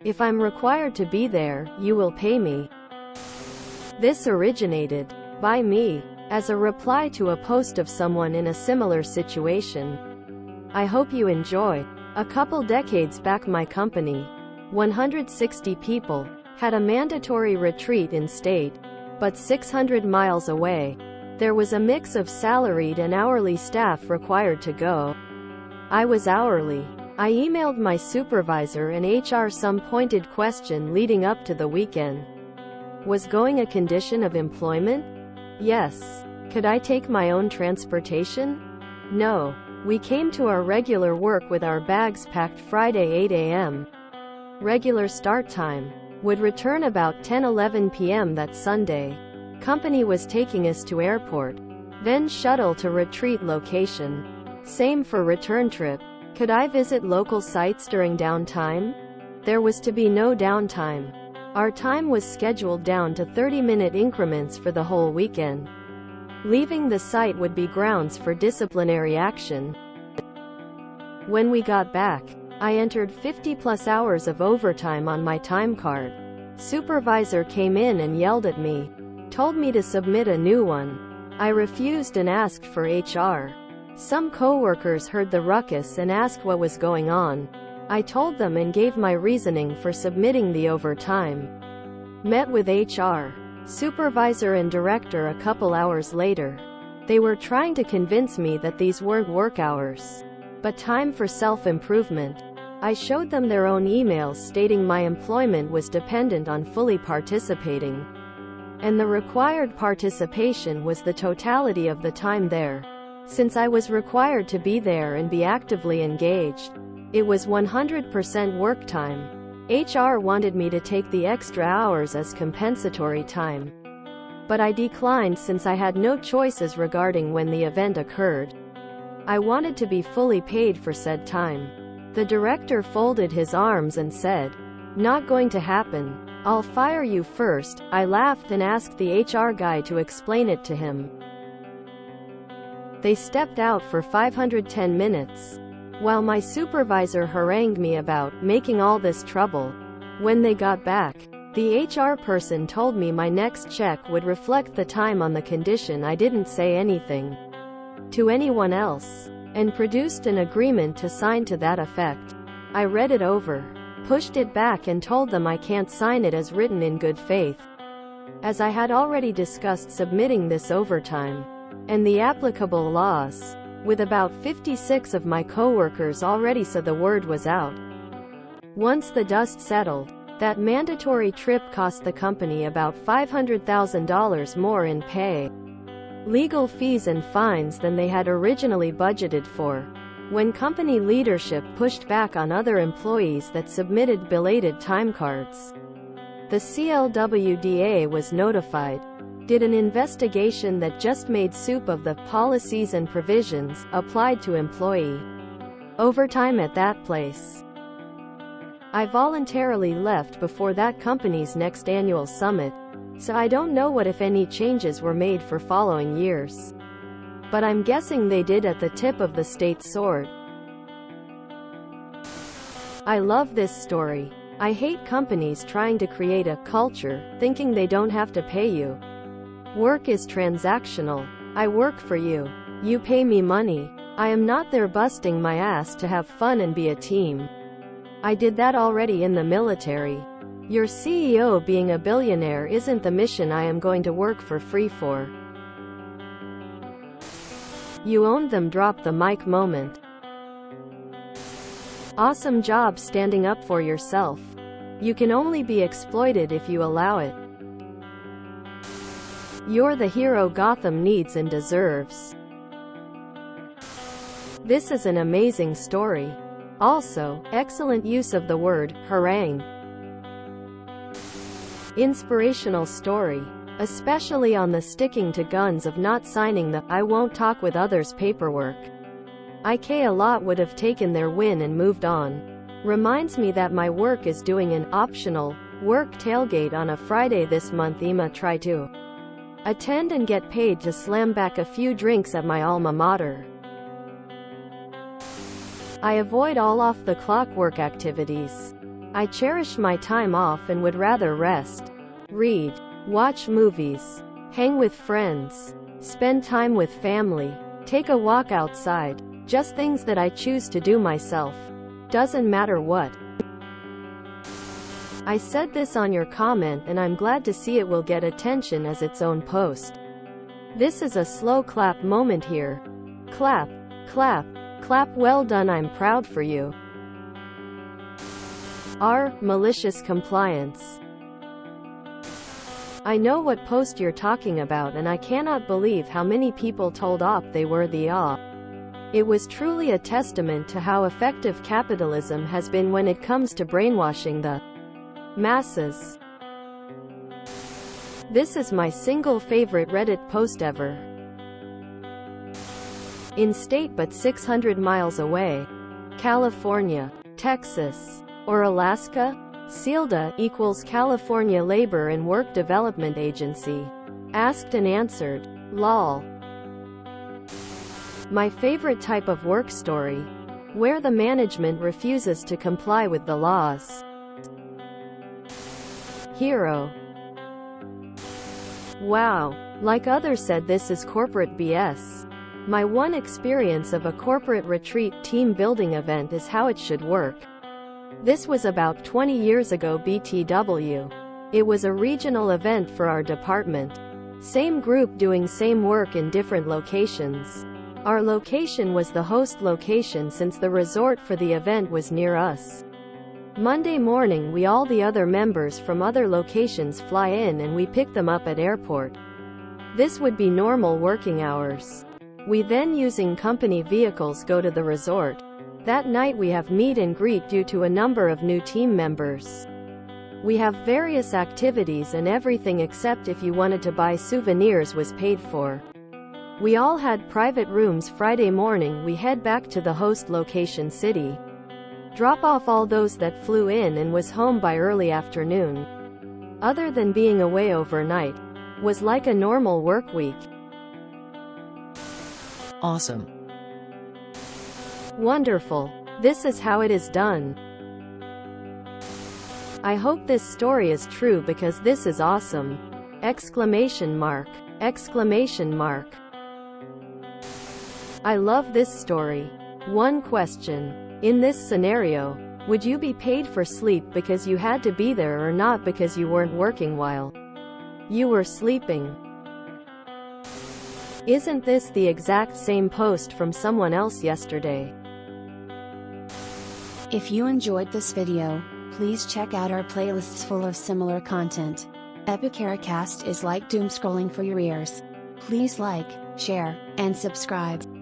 If I'm required to be there, you will pay me. This originated by me as a reply to a post of someone in a similar situation. I hope you enjoy. A couple decades back, my company, 160 people, had a mandatory retreat in state, but 600 miles away. There was a mix of salaried and hourly staff required to go. I was hourly. I emailed my supervisor and HR some pointed question leading up to the weekend. Was going a condition of employment? Yes. Could I take my own transportation? No. We came to our regular work with our bags packed Friday 8 a.m. Regular start time. Would return about 10-11 p.m. that Sunday. Company was taking us to airport. Then shuttle to retreat location. Same for return trip. Could I visit local sites during downtime? There was to be no downtime. Our time was scheduled down to 30-minute increments for the whole weekend. Leaving the site would be grounds for disciplinary action. When we got back, I entered 50+ hours of overtime on my time card. Supervisor came in and yelled at me. Told me to submit a new one. I refused and asked for HR. Some coworkers heard the ruckus and asked what was going on. I told them and gave my reasoning for submitting the overtime. Met with HR, supervisor and director a couple hours later. They were trying to convince me that these weren't work hours, but time for self-improvement. I showed them their own emails stating my employment was dependent on fully participating, and the required participation was the totality of the time there. Since I was required to be there and be actively engaged, it was 100% work time. HR wanted me to take the extra hours as compensatory time, but I declined since I had no choices regarding when the event occurred. I wanted to be fully paid for said time. The director folded his arms and said, "Not going to happen. I'll fire you first." I laughed and asked the HR guy to explain it to him. They stepped out for 510 minutes, while my supervisor harangued me about making all this trouble. When they got back, the HR person told me my next check would reflect the time on the condition I didn't say anything to anyone else, and produced an agreement to sign to that effect. I read it over, pushed it back and told them I can't sign it as written in good faith, as I had already discussed submitting this overtime and the applicable laws with about 56 of my coworkers already, so the word was out. Once the dust settled, that mandatory trip cost the company about $500,000 more in pay, legal fees and fines than they had originally budgeted for. When company leadership pushed back on other employees that submitted belated time cards, the CLWDA was notified, did an investigation that just made soup of the policies and provisions applied to employee overtime at that place. I voluntarily left before that company's next annual summit, so I don't know what if any changes were made for following years. But I'm guessing they did at the tip of the state's sword. I love this story. I hate companies trying to create a culture, thinking they don't have to pay you. Work is transactional. I work for you. You pay me money. I am not there busting my ass to have fun and be a team. I did that already in the military. Your CEO being a billionaire isn't the mission I am going to work for free for. You owned them. Drop the mic moment. Awesome job standing up for yourself. You can only be exploited if you allow it. You're the hero Gotham needs and deserves. This is an amazing story. Also, excellent use of the word harangue. Inspirational story, especially on the sticking to guns of not signing the "I won't talk with others" paperwork. A lot would have taken their win and moved on. Reminds me that my work is doing an optional work tailgate on a Friday this month. Try to attend and get paid to slam back a few drinks at my alma mater. I avoid all off-the-clock work activities. I cherish my time off and would rather rest, read, watch movies, hang with friends, spend time with family, take a walk outside. Just things that I choose to do myself. Doesn't matter what. I said this on your comment and I'm glad to see it will get attention as its own post. This is a slow clap moment here. Clap, clap, clap. Well done, I'm proud for you. R. Malicious compliance. I know what post you're talking about and I cannot believe how many people told op they were the It was truly a testament to how effective capitalism has been when it comes to brainwashing the masses. This is my single favorite Reddit post ever. In state but 600 miles away, California, Texas, or Alaska? CILDA equals California Labor and Work Development Agency. Asked and answered. Lol. My favorite type of work story, where the management refuses to comply with the laws. Hero. Wow. Like others said, this is corporate BS. My one experience of a corporate retreat team building event is how it should work. This was about 20 years ago BTW. It was a regional event for our department. Same group doing same work in different locations. Our location was the host location since the resort for the event was near us. Monday morning all the other members from other locations fly in and we pick them up at airport. This would be normal working hours. We then using company vehicles go to the resort. That night we have meet and greet due to a number of new team members. We have various activities and everything except if you wanted to buy souvenirs was paid for. We all had private rooms. Friday morning we head back to the host location city. Drop off all those that flew in and was home by early afternoon. Other than being away overnight, was like a normal work week. Awesome. Wonderful. This is how it is done. I hope this story is true because this is awesome! Exclamation mark. Exclamation mark. I love this story. One question. In this scenario, would you be paid for sleep because you had to be there or not because you weren't working while you were sleeping? Isn't this the exact same post from someone else yesterday? If you enjoyed this video, please check out our playlists full of similar content. Epicaricast is like doom scrolling for your ears. Please like, share, and subscribe.